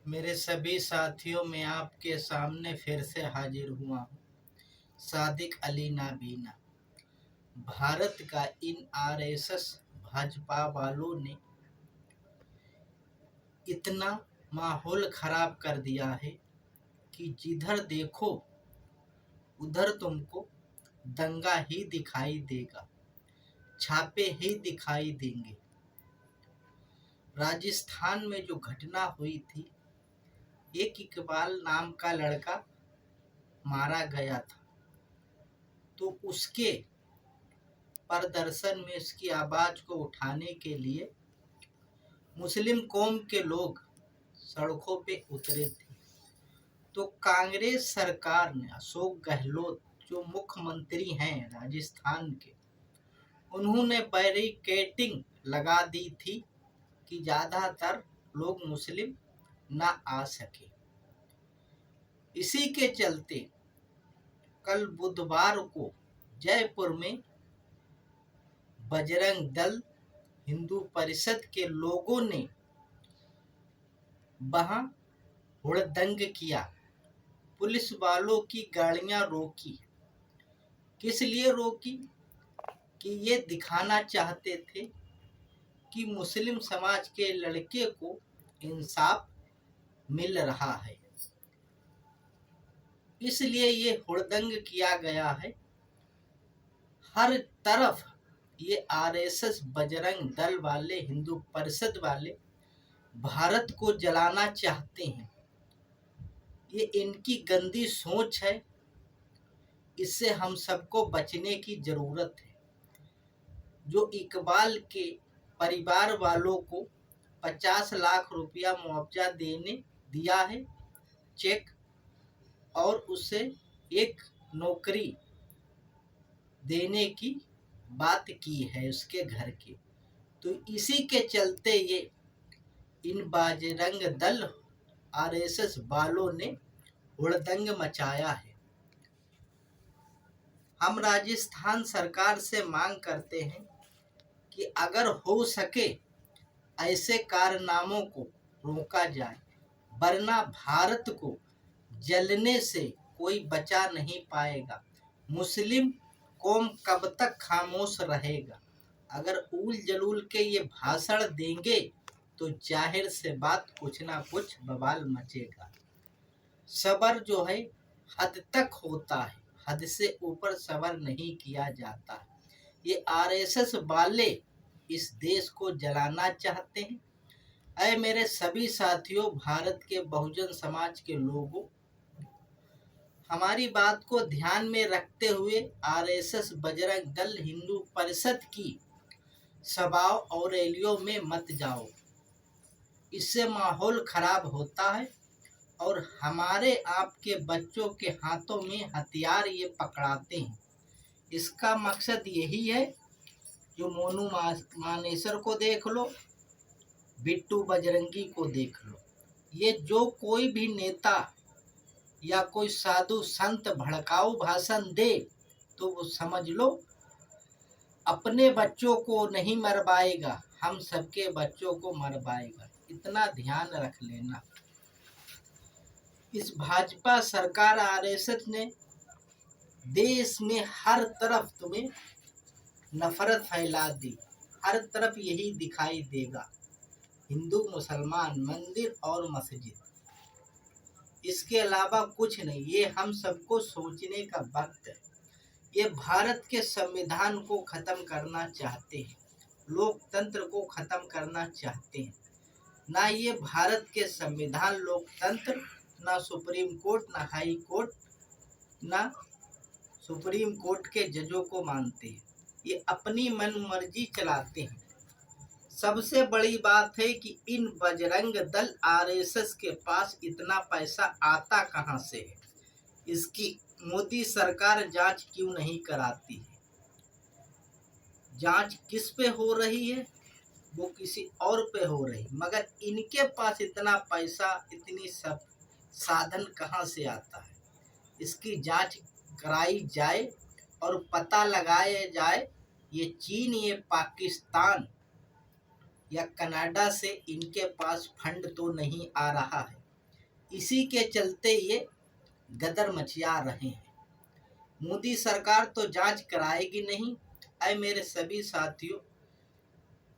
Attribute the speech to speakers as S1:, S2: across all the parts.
S1: मेरे सभी साथियों, मैं आपके सामने फिर से हाजिर हुआ हूँ। सादिक अली नाबीना। भारत का इन आरएसएस भाजपा वालों ने इतना माहौल खराब कर दिया है कि जिधर देखो उधर तुमको दंगा ही दिखाई देगा, छापे ही दिखाई देंगे। राजस्थान में जो घटना हुई थी, एक इकबाल नाम का लड़का मारा गया था, तो उसके प्रदर्शन में उसकी आवाज को उठाने के लिए मुस्लिम कौम के लोग सड़कों पे उतरे थे। तो कांग्रेस सरकार ने, अशोक गहलोत जो मुख्यमंत्री हैं राजस्थान के, उन्होंने बैरिकेडिंग लगा दी थी कि ज़्यादातर लोग मुस्लिम ना आ सके। इसी के चलते कल बुधवार को जयपुर में बजरंग दल हिंदू परिषद के लोगों ने वहां हुड़दंग किया, पुलिस वालों की गाड़ियां रोकी। किस लिए रोकी? कि ये दिखाना चाहते थे कि मुस्लिम समाज के लड़के को इंसाफ मिल रहा है, इसलिए ये हुड़दंग किया गया है। हर तरफ ये आरएसएस, बजरंग दल वाले, हिंदू परिषद वाले भारत को जलाना चाहते हैं। ये इनकी गंदी सोच है, इससे हम सबको बचने की जरूरत है। जो इकबाल के परिवार वालों को 50 लाख रुपया मुआवजा देने दिया है, चेक, और उसे एक नौकरी देने की बात की है उसके घर की, तो इसी के चलते ये इन बजरंग दल आरएसएस वालों ने हुड़दंग मचाया है। हम राजस्थान सरकार से मांग करते हैं कि अगर हो सके ऐसे कारनामों को रोका जाए, वरना भारत को जलने से कोई बचा नहीं पाएगा। मुस्लिम कौम कब तक खामोश रहेगा? अगर उल जलूल के ये भाषण देंगे तो जाहिर से बात कुछ ना कुछ बवाल मचेगा। सबर जो है हद तक होता है, हद से ऊपर सबर नहीं किया जाता। ये आरएसएस वाले इस देश को जलाना चाहते हैं। ऐ मेरे सभी साथियों, भारत के बहुजन समाज के लोगों, हमारी बात को ध्यान में रखते हुए आरएसएस, बजरंग दल, हिंदू परिषद की सभाओं और रैलियों में मत जाओ। इससे माहौल खराब होता है और हमारे आपके बच्चों के हाथों में हथियार ये पकड़ाते हैं। इसका मकसद यही है, जो मोनू मानेसर को देख लो, बिट्टू बजरंगी को देख लो, ये जो कोई भी नेता या कोई साधु संत भड़काऊ भाषण दे तो वो समझ लो अपने बच्चों को नहीं मरवाएगा, हम सबके बच्चों को मरवाएगा। इतना ध्यान रख लेना। इस भाजपा सरकार आरएसएस ने देश में हर तरफ तुम्हें नफरत फैला दी। हर तरफ यही दिखाई देगा, हिंदू मुसलमान, मंदिर और मस्जिद, इसके अलावा कुछ नहीं। ये हम सबको सोचने का वक्त है। ये भारत के संविधान को खत्म करना चाहते हैं, लोकतंत्र को खत्म करना चाहते हैं। ना ये भारत के संविधान, लोकतंत्र, ना सुप्रीम कोर्ट, ना हाई कोर्ट, ना सुप्रीम कोर्ट के जजों को मानते हैं। ये अपनी मन मर्जी चलाते हैं। सबसे बड़ी बात है कि इन बजरंग दल आरएसएस के पास इतना पैसा आता कहां से है? इसकी मोदी सरकार जांच क्यों नहीं कराती है? जांच किस पे हो रही है? वो किसी और पे हो रही, मगर इनके पास इतना पैसा, इतनी सब साधन कहां से आता है? इसकी जांच कराई जाए और पता लगाया जाए, ये चीन, ये पाकिस्तान या कनाडा से इनके पास फंड तो नहीं आ रहा है। इसी के चलते ये गदर मचिया रहे हैं। मोदी सरकार तो जांच कराएगी नहीं। अय मेरे सभी साथियों,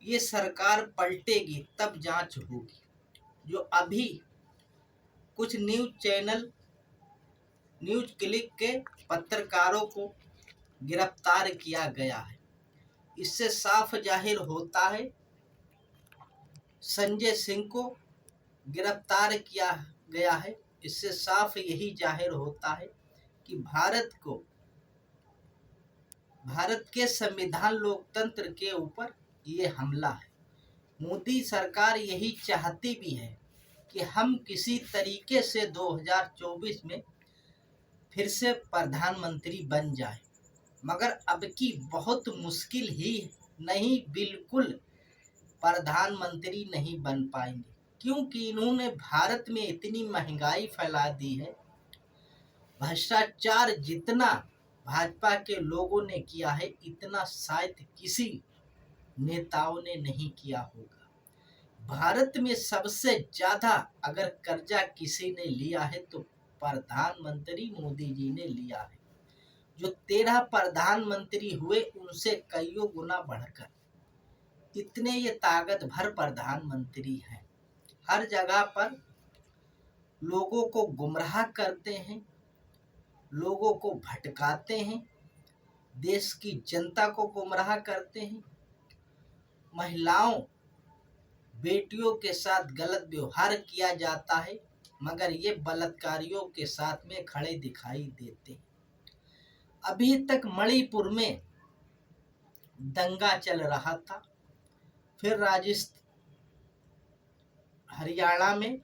S1: ये सरकार पलटेगी तब जांच होगी। जो अभी कुछ न्यूज चैनल, न्यूज क्लिक के पत्रकारों को गिरफ्तार किया गया है, इससे साफ जाहिर होता है, संजय सिंह को गिरफ्तार किया गया है, इससे साफ यही जाहिर होता है कि भारत के संविधान लोकतंत्र के ऊपर ये हमला है। मोदी सरकार यही चाहती भी है कि हम किसी तरीके से 2024 में फिर से प्रधानमंत्री बन जाए, मगर अब की बहुत मुश्किल ही नहीं, बिल्कुल प्रधानमंत्री नहीं बन पाएंगे, क्योंकि इन्होंने भारत में इतनी महंगाई फैला दी है। भ्रष्टाचार जितना भाजपा के लोगों ने किया है, इतना शायद किसी नेताओं ने नहीं किया होगा। भारत में सबसे ज्यादा अगर कर्जा किसी ने लिया है तो प्रधानमंत्री मोदी जी ने लिया है। जो 13 प्रधानमंत्री हुए उनसे कईयों गुना बढ़कर इतने ये ताकत भर प्रधानमंत्री हैं। हर जगह पर लोगों को गुमराह करते हैं, लोगों को भटकाते हैं, देश की जनता को गुमराह करते हैं। महिलाओं, बेटियों के साथ गलत व्यवहार किया जाता है, मगर ये बलात्कारियों के साथ में खड़े दिखाई देते हैं। अभी तक मणिपुर में दंगा चल रहा था, फिर हरियाणा में,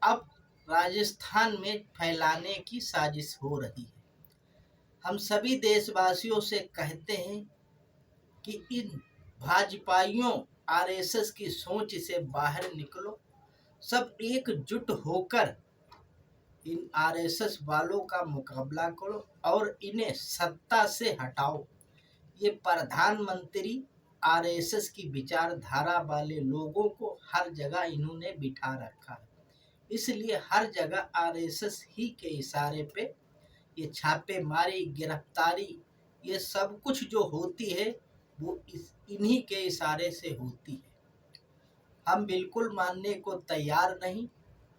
S1: अब राजस्थान में फैलाने की साजिश हो रही है। हम सभी देशवासियों से कहते हैं कि इन भाजपाइयों, आरएसएस की सोच से बाहर निकलो, सब एकजुट होकर इन आरएसएस वालों का मुकाबला करो और इन्हें सत्ता से हटाओ। ये प्रधानमंत्री आरएसएस की विचारधारा वाले लोगों को हर जगह इन्होंने बिठा रखा है, इसलिए हर जगह आरएसएस ही के इशारे पे ये छापेमारी, गिरफ्तारी, ये सब कुछ जो होती है वो इन्हीं के इशारे से होती है। हम बिल्कुल मानने को तैयार नहीं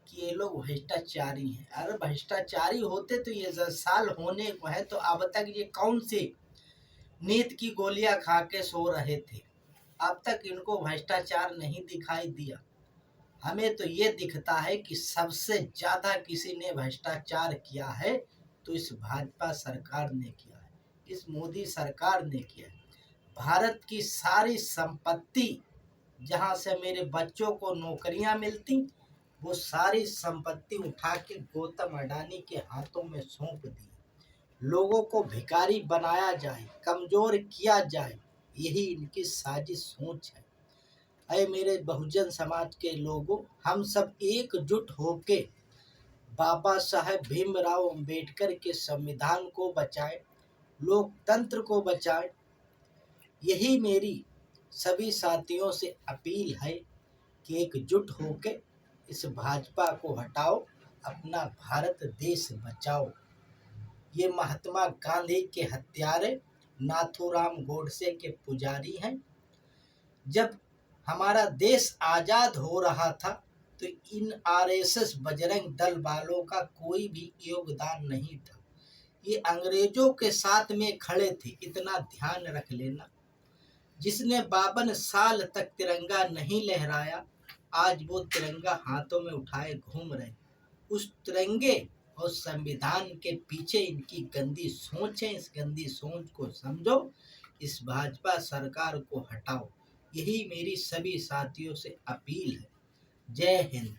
S1: कि ये लोग भ्रष्टाचारी हैं। अगर भ्रष्टाचारी होते तो ये 10 साल होने को है, तो अब तक ये कौन सी नींद की गोलियां खा के सो रहे थे? अब तक इनको भ्रष्टाचार नहीं दिखाई दिया। हमें तो ये दिखता है कि सबसे ज्यादा किसी ने भ्रष्टाचार किया है तो इस भाजपा सरकार ने किया है, इस मोदी सरकार ने किया है। भारत की सारी संपत्ति, जहां से मेरे बच्चों को नौकरियां मिलती, वो सारी संपत्ति उठा के गौतम अडानी के हाथों में सौंप दी। लोगों को भिखारी बनाया जाए, कमजोर किया जाए, यही इनकी साजिश सोच है। अरे मेरे बहुजन समाज के लोगों, हम सब एकजुट होके बाबा साहेब भीमराव अंबेडकर के संविधान को बचाएं, लोकतंत्र को बचाएं। यही मेरी सभी साथियों से अपील है कि एकजुट होके इस भाजपा को हटाओ, अपना भारत देश बचाओ। ये महात्मा गांधी के हत्यारे, नाथूराम गोडसे के पुजारी हैं। जब हमारा देश आजाद हो रहा था तो इन आरएसएस बजरंग दल वालों का कोई भी योगदान नहीं था। ये अंग्रेजों के साथ में खड़े थे, इतना ध्यान रख लेना। जिसने 52 साल तक तिरंगा नहीं लहराया, आज वो तिरंगा हाथों में उठाए घूम रहे। उस तिरंगे और संविधान के पीछे इनकी गंदी सोच है। इस गंदी सोच को समझो, इस भाजपा सरकार को हटाओ। यही मेरी सभी साथियों से अपील है। जय हिंद।